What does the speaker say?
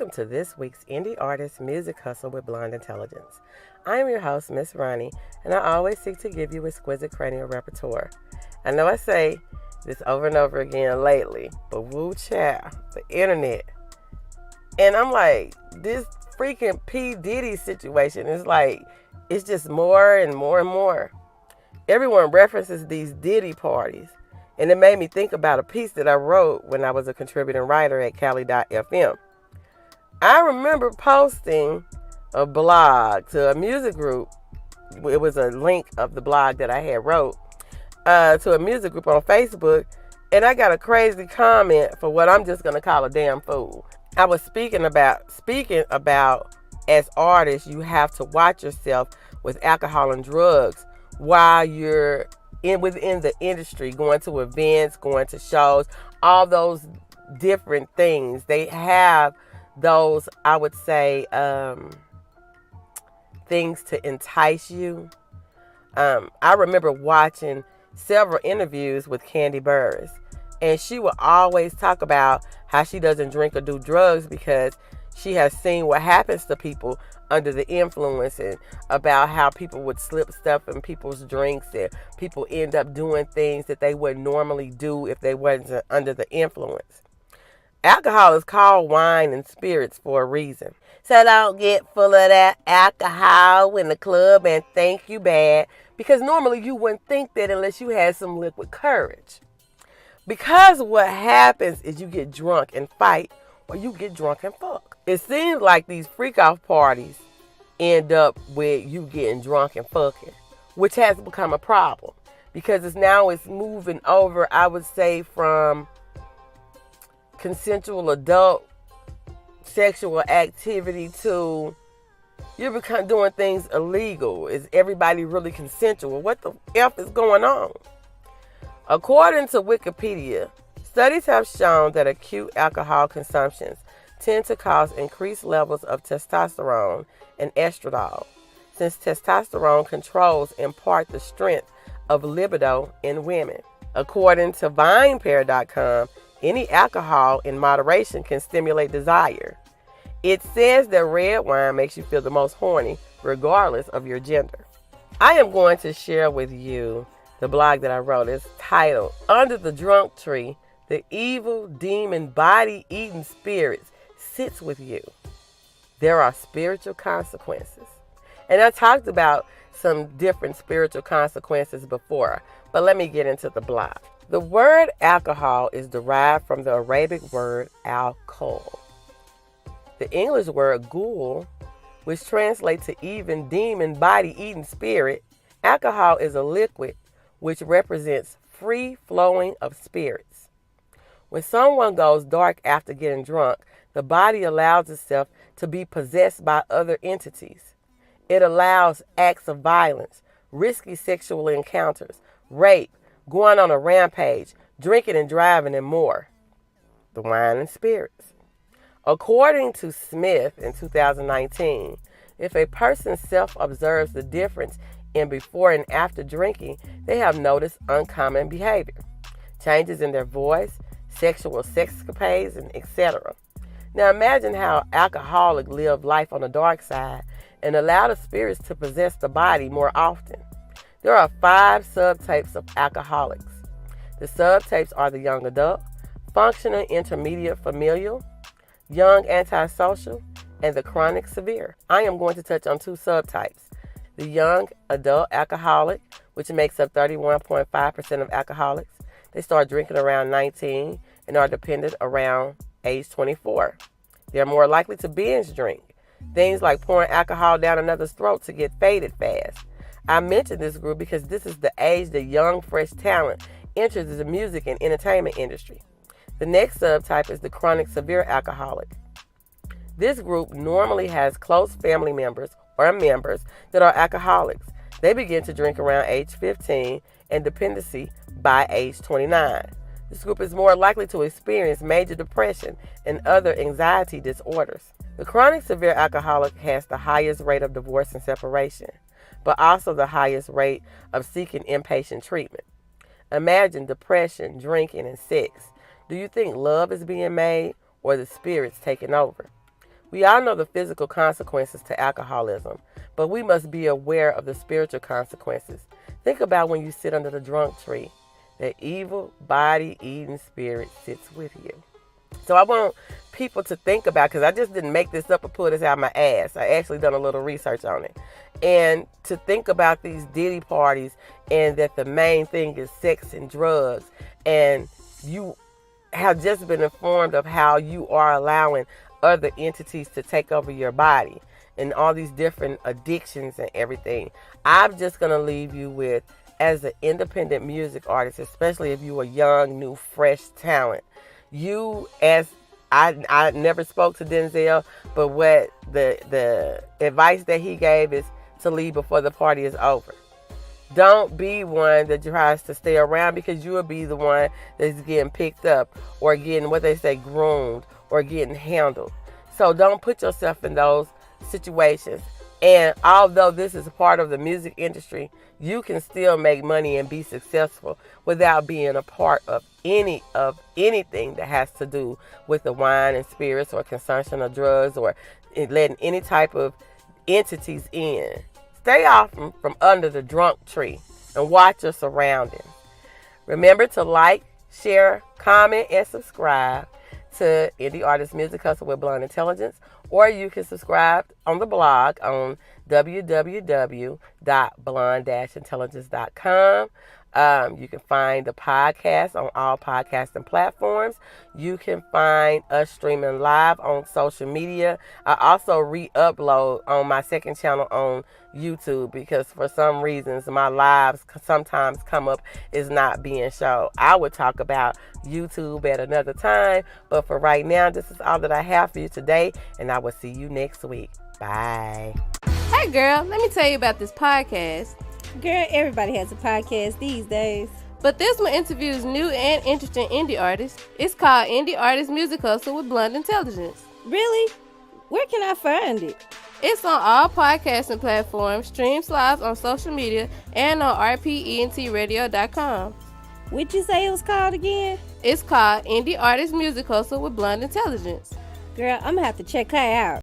welcome to this week's Indie Artist Music Hustle with Blonde Intelligence. I am your host, Miss Ronnie, and I always seek to give you exquisite cranial repertoire. I know I say this over and over again lately, but woo child, the internet. And I'm like, this freaking P. Diddy situation is like, it's just more and more and more. Everyone references these Diddy parties. And it made me think about a piece that I wrote when I was a contributing writer at Cali.fm. I remember posting a blog to a music group. It was a link of the blog that I had wrote to a music group on Facebook. And I got a crazy comment for what I'm just going to call a damn fool. I was speaking about as artists, you have to watch yourself with alcohol and drugs while you're within the industry, going to events, going to shows, all those different things. They have those, I would say, things to entice you. I remember watching several interviews with Candy Burris, and she would always talk about how she doesn't drink or do drugs because she has seen what happens to people under the influence, and about how people would slip stuff in people's drinks and people end up doing things that they would normally do if they wasn't under the influence. Alcohol is called wine and spirits for a reason. So don't get full of that alcohol in the club and think you bad, because normally you wouldn't think that unless you had some liquid courage. Because what happens is you get drunk and fight, or you get drunk and fuck. It seems like these freak-off parties end up with you getting drunk and fucking, which has become a problem because it's moving over, I would say, from consensual adult sexual activity to you're doing things illegal. Is everybody really consensual? What the F is going on? According to Wikipedia, studies have shown that acute alcohol consumptions tend to cause increased levels of testosterone and estradiol, since testosterone controls in part the strength of libido in women. According to VinePair.com, any alcohol in moderation can stimulate desire. It says that red wine makes you feel the most horny, regardless of your gender. I am going to share with you the blog that I wrote. It's titled, Under the Drunk Tree, the Evil Demon Body-Eating Spirits Sits with You. There are spiritual consequences. And I talked about some different spiritual consequences before, but let me get into the blog. The word alcohol is derived from the Arabic word alcohol. The English word ghoul, which translates to even demon body-eating spirit. Alcohol is a liquid which represents free flowing of spirits. When someone goes dark after getting drunk, the body allows itself to be possessed by other entities. It allows acts of violence, risky sexual encounters, rape, going on a rampage, drinking and driving, and more. The wine and spirits. According to Smith in 2019, if a person self-observes the difference in before and after drinking, they have noticed uncommon behavior, changes in their voice, sexual sexcapades, and etc. Now imagine how alcoholics live life on the dark side and allow the spirits to possess the body more often. There are 5 subtypes of alcoholics. The subtypes are the young adult, functional intermediate familial, young antisocial, and the chronic severe. I am going to touch on 2 subtypes. The young adult alcoholic, which makes up 31.5% of alcoholics. They start drinking around 19 and are dependent around age 24. They're more likely to binge drink. Things like pouring alcohol down another's throat to get faded fast. I mention this group because this is the age the young, fresh talent enters the music and entertainment industry. The next subtype is the chronic severe alcoholic. This group normally has close family members or members that are alcoholics. They begin to drink around age 15 and dependency by age 29. This group is more likely to experience major depression and other anxiety disorders. The chronic severe alcoholic has the highest rate of divorce and separation, but also the highest rate of seeking inpatient treatment. Imagine depression, drinking, and sex. Do you think love is being made or the spirits taking over? We all know the physical consequences to alcoholism, but we must be aware of the spiritual consequences. Think about when you sit under the drunk tree. That evil body-eating spirit sits with you. So I want people to think about, because I just didn't make this up or pull this out of my ass. I actually done a little research on it. And to think about these Diddy parties and that the main thing is sex and drugs. And you have just been informed of how you are allowing other entities to take over your body and all these different addictions and everything. I'm just going to leave you with, as an independent music artist, especially if you are young, new, fresh talent, you, as I never spoke to Denzel, but what the advice that he gave is to leave before the party is over. Don't be one that tries to stay around, because you will be the one that's getting picked up or getting, what they say, groomed or getting handled. So don't put yourself in those situations. And although this is a part of the music industry, you can still make money and be successful without being a part of anything that has to do with the wine and spirits or consumption of drugs or letting any type of entities in. Stay off from under the drunk tree and watch your surroundings. Remember to like, share, comment, and subscribe to Indie Artist Music Hustle with Blonde Intelligence, or you can subscribe on the blog on www.blonde-intelligence.com. You can find the podcast on all podcasting platforms. You can find us streaming live on social media. I also re-upload on my second channel on YouTube, because for some reasons my lives sometimes come up is not being shown. I would talk about YouTube at another time, but for right now, this is all that I have for you today, and I will see you next week. Bye. Hey girl, let me tell you about this podcast. Girl, everybody has a podcast these days. But this one interviews new and interesting indie artists. It's called Indie Artist Music Hustle with Blonde Intelligence. Really? Where can I find it? It's on all podcasting platforms, streams live on social media, and on rpentradio.com. What'd you say it was called again? It's called Indie Artist Music Hustle with Blonde Intelligence. Girl, I'm gonna have to check her out.